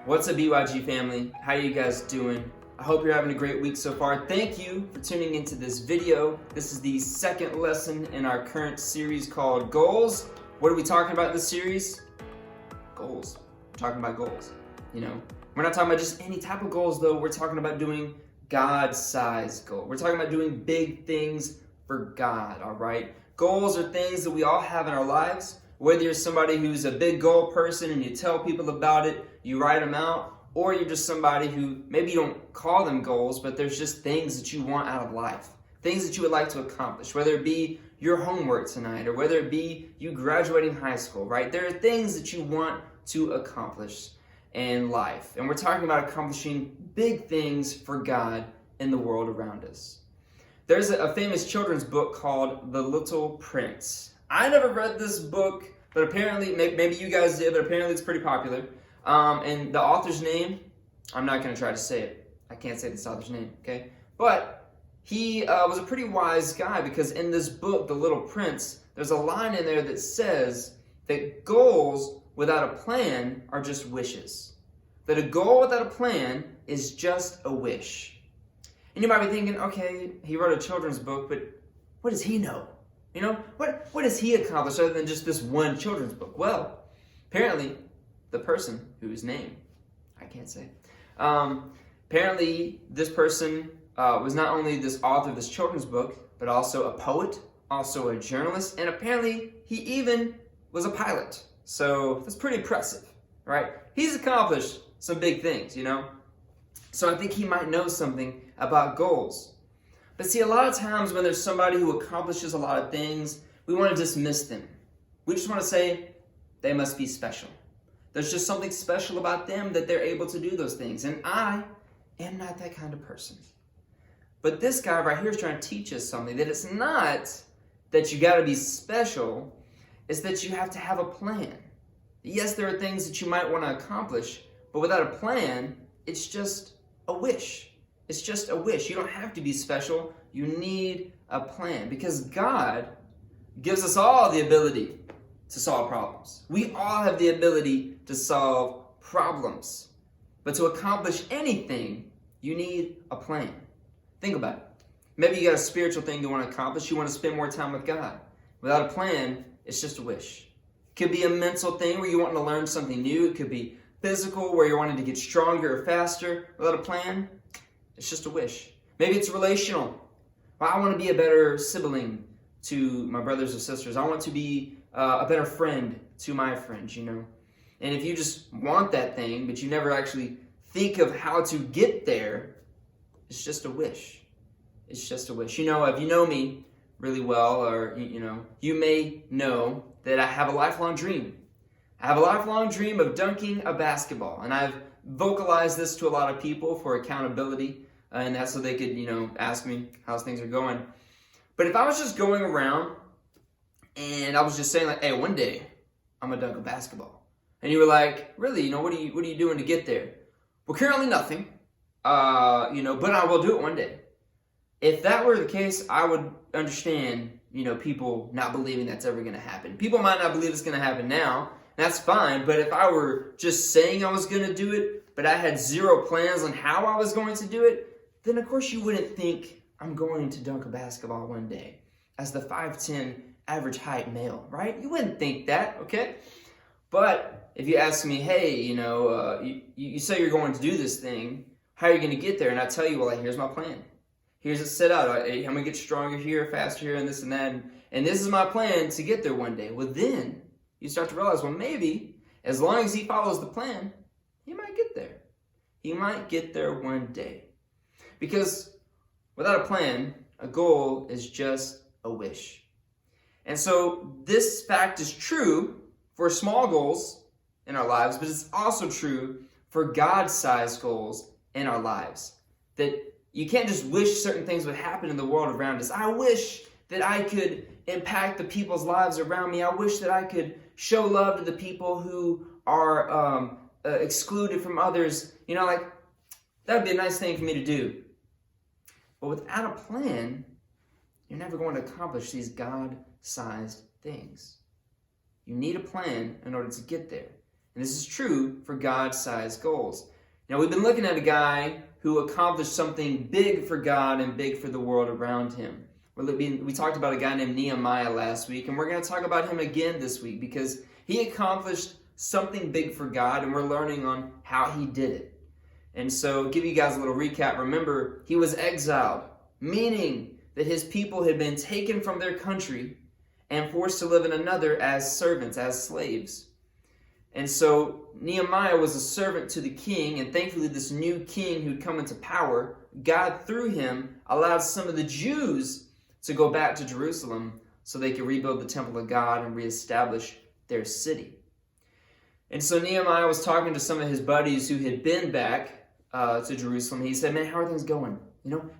What's up, BYG family? How you guys doing? I hope you're having a great week so far. Thank you for tuning into this video. This is the second lesson in our current series called Goals. What are we talking about in this series? Goals. We're talking about goals. We're not talking about just any type of goals though. We're talking about doing God-sized goals. We're talking about doing big things for God, all right? Goals are things that we all have in our lives. Whether you're somebody who's a big goal person and you tell people about it, you write them out, or you're just somebody who maybe you don't call them goals, but there's just things that you want out of life, things that you would like to accomplish, whether it be your homework tonight or whether it be you graduating high school, right? There are things that you want to accomplish in life, and we're talking about accomplishing big things for God in the world around us. There's a famous children's book called The Little Prince. I never read this book, but apparently, maybe you guys did, but apparently it's pretty popular. And the author's name, I'm not going to try to say it. I can't say this author's name, okay? But he was a pretty wise guy, because in this book, The Little Prince, there's a line in there that says that goals without a plan are just wishes. That a goal without a plan is just a wish. And you might be thinking, okay, he wrote a children's book, but what does he know? What does he accomplish other than just this one children's book? Well, apparently, the person whose name I can't say, apparently this person was not only this author of this children's book, but also a poet, also a journalist, and apparently he even was a pilot. So that's pretty impressive, right? He's accomplished some big things, So I think he might know something about goals. But see, a lot of times when there's somebody who accomplishes a lot of things, we want to dismiss them. We just want to say, they must be special. There's just something special about them that they're able to do those things. And I am not that kind of person. But this guy right here is trying to teach us something, that it's not that you got to be special, it's that you have to have a plan. Yes, there are things that you might want to accomplish, but without a plan, it's just a wish. It's just a wish. You don't have to be special. You need a plan, because God gives us all the ability to solve problems. We all have the ability to solve problems. But to accomplish anything, you need a plan. Think about it. Maybe you got a spiritual thing you want to accomplish. You want to spend more time with God. Without a plan, it's just a wish. It could be a mental thing where you want to learn something new. It could be physical, where you're wanting to get stronger or faster. Without a plan, it's just a wish. Maybe it's relational. Well, I want to be a better sibling to my brothers or sisters. I want to be a better friend to my friends, And if you just want that thing, but you never actually think of how to get there, it's just a wish. It's just a wish. If you know me really well, or, you may know that I have a lifelong dream. I have a lifelong dream of dunking a basketball, and I've vocalized this to a lot of people for accountability, and that's so they could, ask me how things are going. But if I was just going around and I was just saying, like, hey, one day I'm gonna dunk a basketball, and you were like, really, what are you doing to get there? Well, currently nothing, but I will do it one day. If that were the case, I would understand, people not believing that's ever gonna happen. People might not believe it's gonna happen now. That's fine, but if I were just saying I was going to do it, but I had zero plans on how I was going to do it, then of course you wouldn't think I'm going to dunk a basketball one day as the 5'10" average height male, right? You wouldn't think that, okay? But if you ask me, hey, you say you're going to do this thing, how are you going to get there? And I tell you, well, here's my plan. Here's it set out. I'm going to get stronger here, faster here, and this and that. And this is my plan to get there one day. Well, then you start to realize, well, maybe as long as he follows the plan, he might get there. He might get there one day. Because without a plan, a goal is just a wish. And so this fact is true for small goals in our lives, but it's also true for God-sized goals in our lives. That you can't just wish certain things would happen in the world around us. I wish that I could impact the people's lives around me. I wish that I could show love to the people who are excluded from others. That would be a nice thing for me to do. But without a plan, you're never going to accomplish these God-sized things. You need a plan in order to get there. And this is true for God-sized goals. Now, we've been looking at a guy who accomplished something big for God and big for the world around him. We talked about a guy named Nehemiah last week, and we're going to talk about him again this week because he accomplished something big for God, and we're learning on how he did it. And so, give you guys a little recap. Remember, he was exiled, meaning that his people had been taken from their country and forced to live in another as servants, as slaves. And so Nehemiah was a servant to the king, and thankfully this new king who'd come into power, God through him allowed some of the Jews to go back to Jerusalem so they could rebuild the temple of God and reestablish their city. And so Nehemiah was talking to some of his buddies who had been back to Jerusalem. He said, man, how are things going?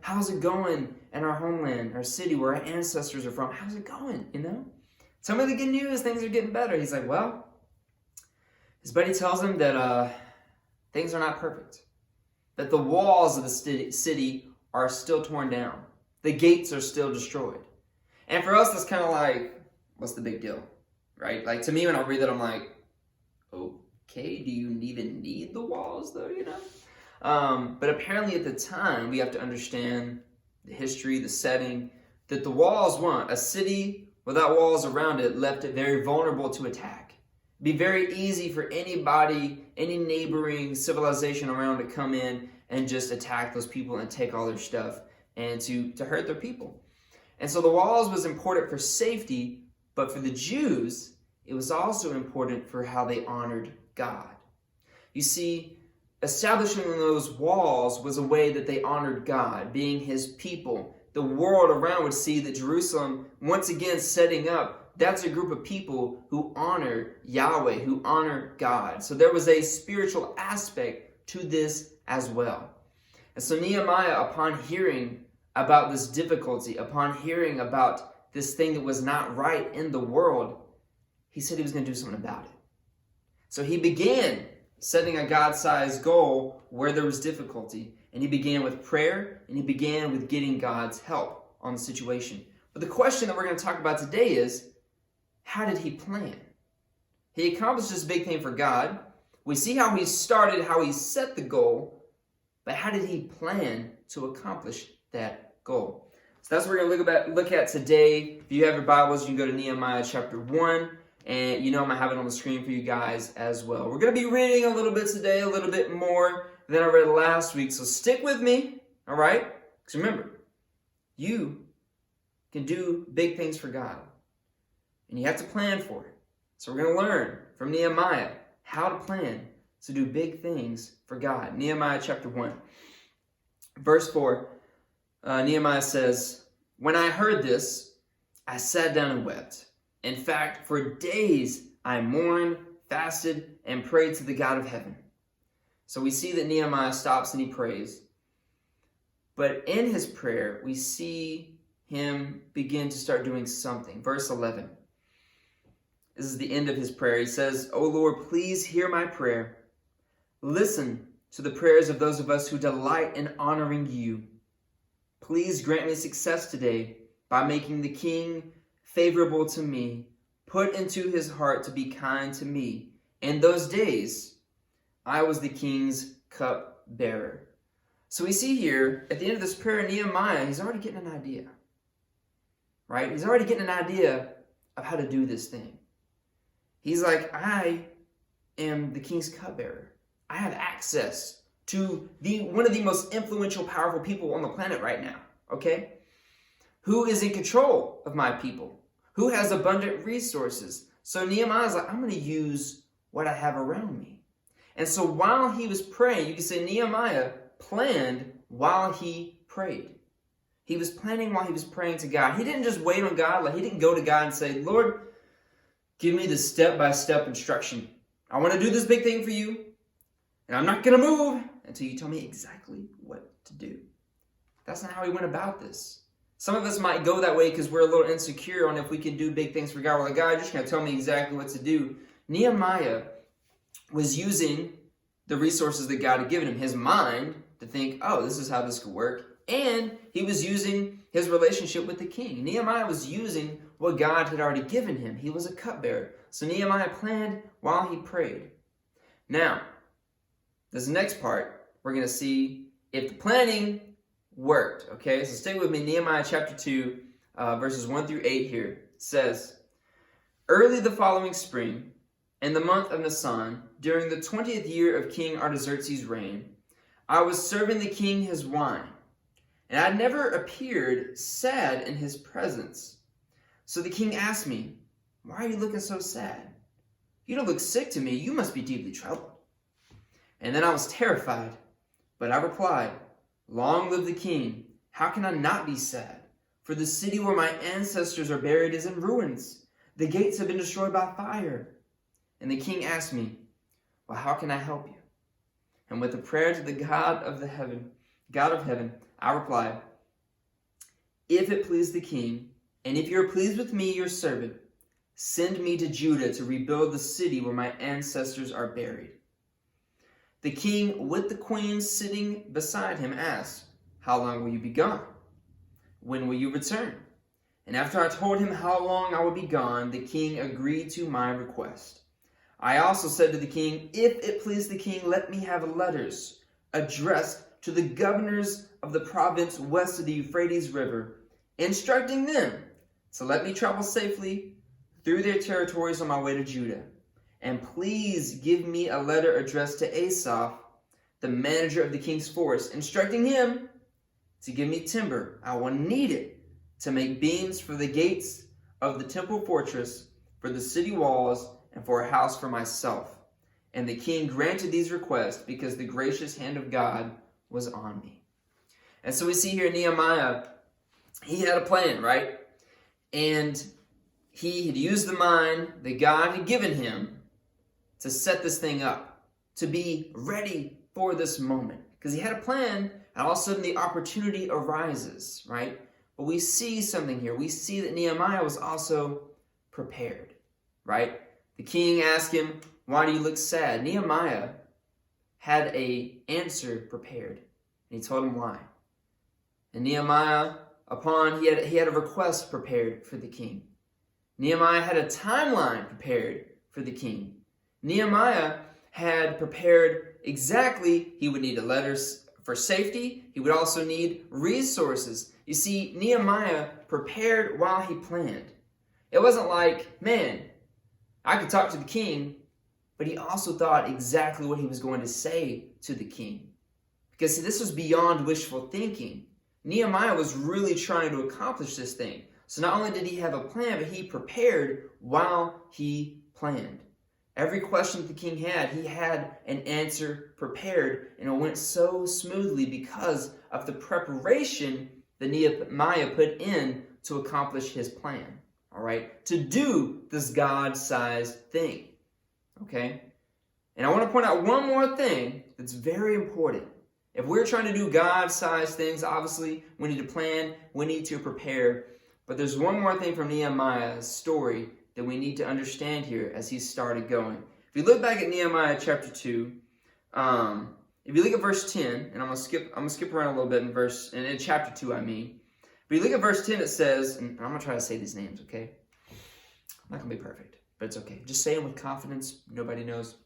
How's it going in our homeland, our city where our ancestors are from? How's it going, Tell me the good news, things are getting better. He's like, well, his buddy tells him that things are not perfect, that the walls of the city are still torn down. The gates are still destroyed. And for us, that's kind of like, what's the big deal, right? Like, to me, when I read that, I'm like, okay, do you even need the walls, though, But apparently at the time, we have to understand the history, the setting, that the walls weren't. A city without walls around it left it very vulnerable to attack. Be very easy for anybody, any neighboring civilization around to come in and just attack those people and take all their stuff and to hurt their people. And so the walls was important for safety, but for the Jews, it was also important for how they honored God. You see, establishing those walls was a way that they honored God, being his people. The world around would see that Jerusalem, once again setting up, that's a group of people who honor Yahweh, who honor God. So there was a spiritual aspect to this as well. And so Nehemiah, upon hearing about this difficulty, upon hearing about this thing that was not right in the world, he said he was going to do something about it. So he began setting a God-sized goal where there was difficulty. And he began with prayer, and he began with getting God's help on the situation. But the question that we're going to talk about today is, how did he plan? He accomplished this big thing for God. We see how he started, how he set the goal, but how did he plan to accomplish that goal? So that's what we're going to look at today. If you have your Bibles, you can go to Nehemiah chapter 1, and I'm going to have it on the screen for you guys as well. We're going to be reading a little bit today, a little bit more than I read last week, so stick with me, all right? Because remember, you can do big things for God. And you have to plan for it. So we're going to learn from Nehemiah how to plan to do big things for God. Nehemiah chapter 1. Verse 4, Nehemiah says, when I heard this, I sat down and wept. In fact, for days I mourned, fasted, and prayed to the God of heaven. So we see that Nehemiah stops and he prays. But in his prayer, we see him begin to start doing something. Verse 11. This is the end of his prayer. He says, O Lord, please hear my prayer. Listen to the prayers of those of us who delight in honoring you. Please grant me success today by making the king favorable to me. Put into his heart to be kind to me. In those days, I was the king's cupbearer. So we see here, at the end of this prayer, Nehemiah, he's already getting an idea. Right? He's already getting an idea of how to do this thing. He's like, I am the king's cupbearer. I have access to one of the most influential, powerful people on the planet right now, okay? Who is in control of my people? Who has abundant resources? So Nehemiah's like, I'm going to use what I have around me. And so while he was praying, you can say Nehemiah planned while he prayed. He was planning while he was praying to God. He didn't just wait on God. Like, he didn't go to God and say, Lord, give me the step-by-step instruction. I want to do this big thing for you, and I'm not going to move until you tell me exactly what to do. That's not how he went about this. Some of us might go that way because we're a little insecure on if we can do big things for God. We're like, God, you're just going to tell me exactly what to do. Nehemiah was using the resources that God had given him, his mind, to think, oh, this is how this could work. And he was using his relationship with the king. Nehemiah was using what God had already given him. He was a cupbearer. So Nehemiah planned while he prayed. Now, this next part, we're going to see if the planning worked. Okay, so stay with me. Nehemiah chapter 2, verses 1 through 8 here. It says, "Early the following spring, in the month of Nisan, during the 20th year of King Artaxerxes' reign, I was serving the king his wine, and I never appeared sad in his presence. So the king asked me, 'Why are you looking so sad? You don't look sick to me. You must be deeply troubled.' And then I was terrified, but I replied, 'Long live the king. How can I not be sad? For the city where my ancestors are buried is in ruins. The gates have been destroyed by fire.' And the king asked me, 'Well, how can I help you?' And with a prayer to the God of heaven, I replied, 'If it please the king, and if you are pleased with me, your servant, send me to Judah to rebuild the city where my ancestors are buried.' The king, with the queen sitting beside him, asked, 'How long will you be gone? When will you return?' And after I told him how long I would be gone, the king agreed to my request. I also said to the king, 'If it please the king, let me have letters addressed to the governors of the province west of the Euphrates River, instructing them to let me travel safely through their territories on my way to Judah. And please give me a letter addressed to Asaph, the manager of the king's forest, instructing him to give me timber. I will need it to make beams for the gates of the temple fortress, for the city walls, and for a house for myself.' And the king granted these requests because the gracious hand of God was on me." And so we see here Nehemiah, he had a plan, right? And he had used the mind that God had given him to set this thing up, to be ready for this moment. Because he had a plan, and all of a sudden the opportunity arises, right? But we see something here. We see that Nehemiah was also prepared, right? The king asked him, "Why do you look sad?" Nehemiah had an answer prepared, and he told him why. And Nehemiah, he had a request prepared for the king. Nehemiah had a timeline prepared for the king. Nehemiah had prepared exactly, he would need a letter for safety. He would also need resources. You see, Nehemiah prepared while he planned. It wasn't like, man, I could talk to the king, but he also thought exactly what he was going to say to the king. Because see, this was beyond wishful thinking. Nehemiah was really trying to accomplish this thing. So not only did he have a plan, but he prepared while he planned. Every question that the king had, he had an answer prepared, and it went so smoothly because of the preparation that Nehemiah put in to accomplish his plan. All right, to do this God-sized thing. Okay, and I want to point out one more thing that's very important. If we're trying to do God-sized things, obviously we need to plan, we need to prepare. But there's one more thing from Nehemiah's story that we need to understand here as he started going. If you look back at Nehemiah chapter 2, if you look at verse 10, and I'm gonna skip around a little bit in chapter 2, I mean. But you look at verse 10, it says, and I'm gonna try to say these names, okay? I'm not gonna be perfect, but it's okay. Just say them with confidence. Nobody knows.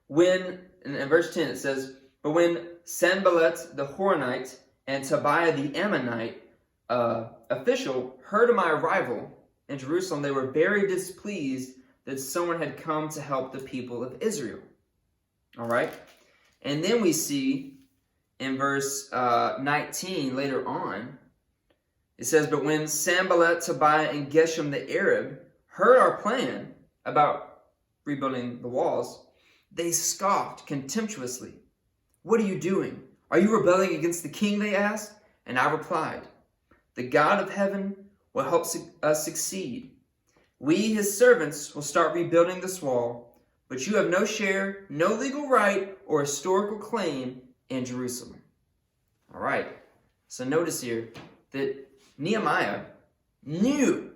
In verse 10, it says, "But when Sanballat the Horonite and Tobiah the Ammonite official heard of my arrival in Jerusalem, they were very displeased that someone had come to help the people of Israel." All right? And then we see in verse 19 later on, it says, "But when Sanballat, Tobiah, and Geshem the Arab heard our plan about rebuilding the walls, they scoffed contemptuously. 'What are you doing? Are you rebelling against the king?' they asked. And I replied, 'The God of heaven will help us succeed. We, his servants, will start rebuilding this wall, but you have no share, no legal right, or historical claim in Jerusalem.'" All right, so notice here that Nehemiah knew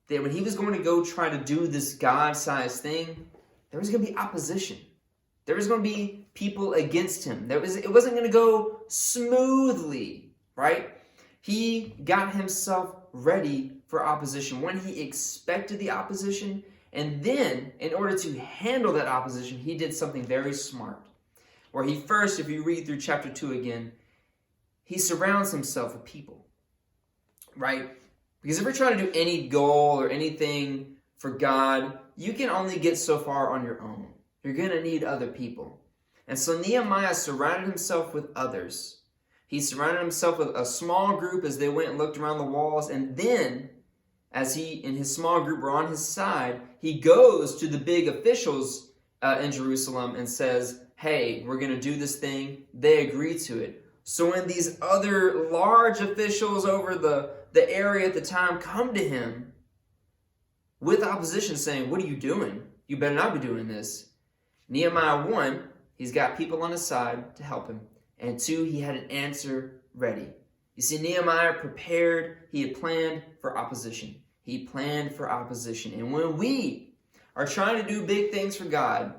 that when he was going to go try to do this God-sized thing, there was going to be opposition. There was going to be people against him. It wasn't going to go smoothly, right? He got himself ready for opposition. When he expected the opposition, And then, in order to handle that opposition, he did something very smart. Where he first, if you read through chapter 2 again, he surrounds himself with people, right? Because if you're trying to do any goal or anything for God, you can only get so far on your own. You're going to need other people. And so Nehemiah surrounded himself with others. He surrounded himself with a small group as they went and looked around the walls. And then, as he and his small group were on his side, he goes to the big officials in Jerusalem and says, hey, we're going to do this thing. They agree to it. So when these other large officials over the area at the time come to him with opposition saying, what are you doing? You better not be doing this. Nehemiah 1, he's got people on his side to help him. And 2, he had an answer ready. You see, Nehemiah prepared, he had planned for opposition. He planned for opposition. And when we are trying to do big things for God,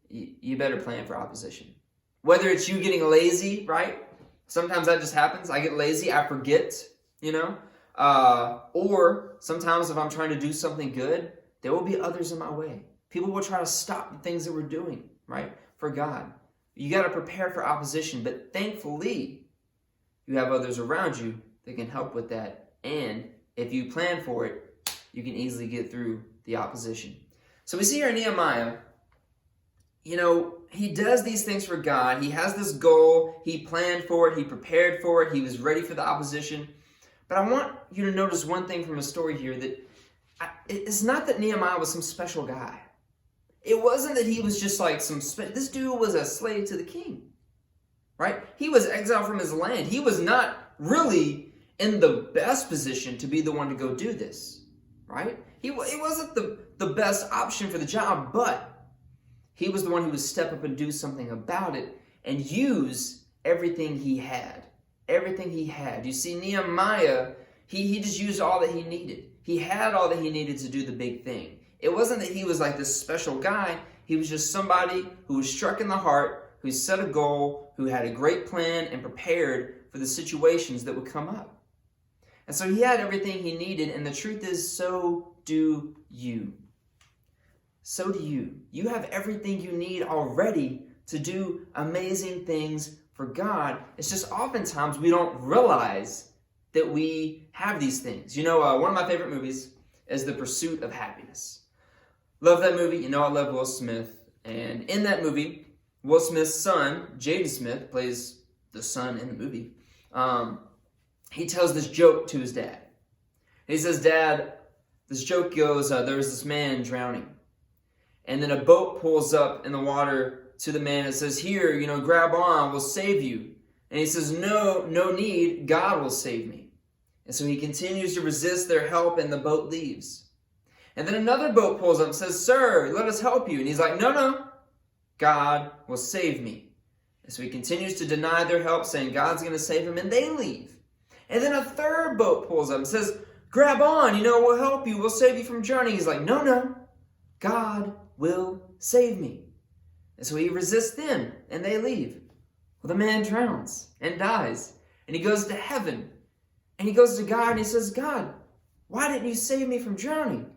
you better plan for opposition. Whether it's you getting lazy, right? Sometimes that just happens. I get lazy, I forget, or sometimes if I'm trying to do something good, there will be others in my way. People will try to stop the things that we're doing, right? For God. You got to prepare for opposition, but thankfully, you have others around you that can help with that. And if you plan for it, you can easily get through the opposition. So we see here in Nehemiah, he does these things for God. He has this goal. He planned for it. He prepared for it. He was ready for the opposition. But I want you to notice one thing from the story here, that it's not that Nehemiah was some special guy. It wasn't that he was just like this dude was a slave to the king, right? He was exiled from his land. He was not really in the best position to be the one to go do this, right? He wasn't the best option for the job, but he was the one who would step up and do something about it and use everything he had. Everything he had. You see, Nehemiah, he just used all that he needed. He had all that he needed to do the big thing. It wasn't that he was like this special guy. He was just somebody who was struck in the heart, who set a goal, who had a great plan and prepared for the situations that would come up. And so he had everything he needed, and the truth is, so do you. So do you. You have everything you need already to do amazing things for God. It's just oftentimes we don't realize that we have these things. One of my favorite movies is The Pursuit of Happiness. Love that movie. I love Will Smith. And in that movie, Will Smith's son, Jaden Smith, plays the son in the movie. He tells this joke to his dad. He says, Dad, this joke goes, there was this man drowning. And then a boat pulls up in the water to the man and says, here, grab on, we'll save you. And he says, no need, God will save me. And so he continues to resist their help, and the boat leaves. And then another boat pulls up and says, sir, let us help you. And he's like, no, God will save me. And so he continues to deny their help, saying God's going to save him, and they leave. And then a third boat pulls up and says, grab on, we'll help you, we'll save you from drowning. He's like, no, God will save me. And so he resists them, and they leave. Well, the man drowns and dies, and he goes to heaven. And he goes to God, and he says, God, why didn't you save me from drowning?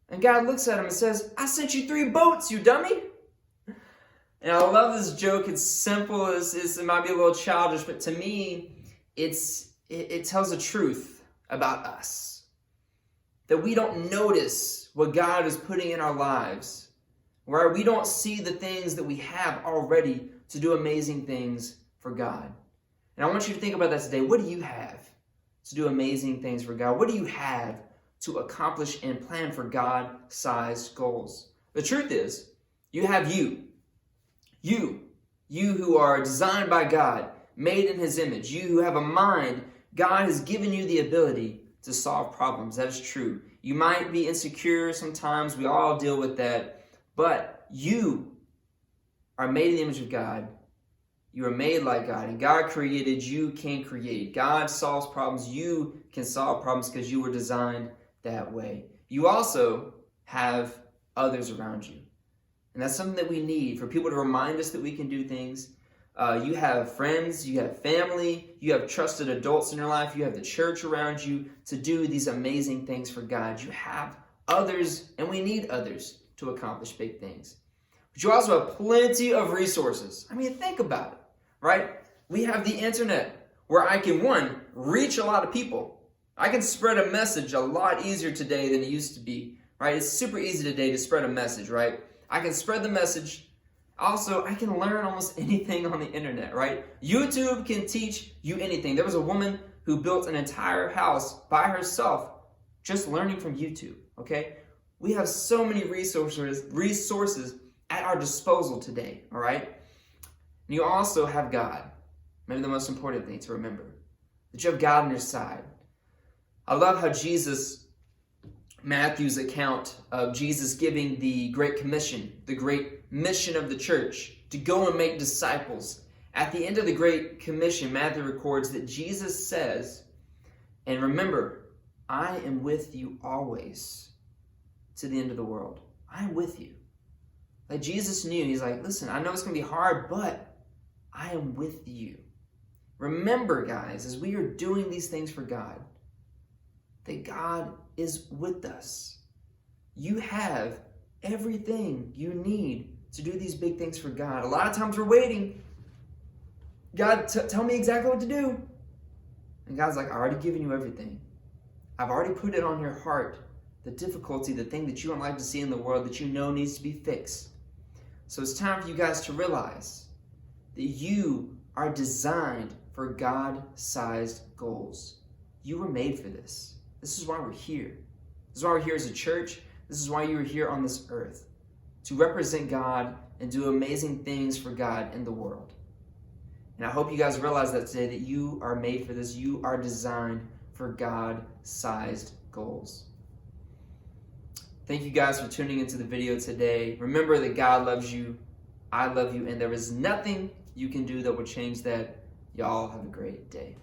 And God looks at him and says, I sent you 3 boats, you dummy. And I love this joke. It's simple. It might be a little childish, but to me, it tells the truth about us. That we don't notice what God is putting in our lives. Where we don't see the things that we have already to do amazing things for God. And I want you to think about that today. What do you have to do amazing things for God? What do you have to accomplish and plan for God-sized goals? The truth is, you have you. You who are designed by God, made in His image. You who have a mind. God has given you the ability to solve problems. That is true. You might be insecure sometimes. We all deal with that. But you are made in the image of God. You are made like God. And God created, you can create. God solves problems. You can solve problems because you were designed that way. You also have others around you. And that's something that we need, for people to remind us that we can do things. You have friends, you have family, you have trusted adults in your life, you have the church around you to do these amazing things for God. You have others, and we need others to accomplish big things. But you also have plenty of resources. I mean, think about it, right? We have the internet where I can, one, reach a lot of people. I can spread a message a lot easier today than it used to be, right? It's super easy today to spread a message, right? I can spread the message. Also, I can learn almost anything on the internet, right? YouTube can teach you anything. There was a woman who built an entire house by herself just learning from YouTube, okay? We have so many resources at our disposal today, all right? And you also have God. Maybe the most important thing to remember, that you have God on your side. I love how Matthew's account of Jesus giving the Great Commission, the great mission of the church, to go and make disciples. At the end of the Great Commission, Matthew records that Jesus says, and remember, I am with you always to the end of the world. I am with you. Like Jesus knew, he's like, listen, I know it's going to be hard, but I am with you. Remember, guys, as we are doing these things for God, that God is with us. You have everything you need to do these big things for God. A lot of times we're waiting. God, tell me exactly what to do. And God's like, I already given you everything. I've already put it on your heart, the difficulty, the thing that you don't like to see in the world that you know needs to be fixed. So it's time for you guys to realize that you are designed for God-sized goals. You were made for this. This is why we're here. This is why we're here as a church. This is why you are here on this earth, to represent God and do amazing things for God in the world. And I hope you guys realize that today, that you are made for this. You are designed for God-sized goals. Thank you guys for tuning into the video today. Remember that God loves you, I love you, and there is nothing you can do that will change that. Y'all have a great day.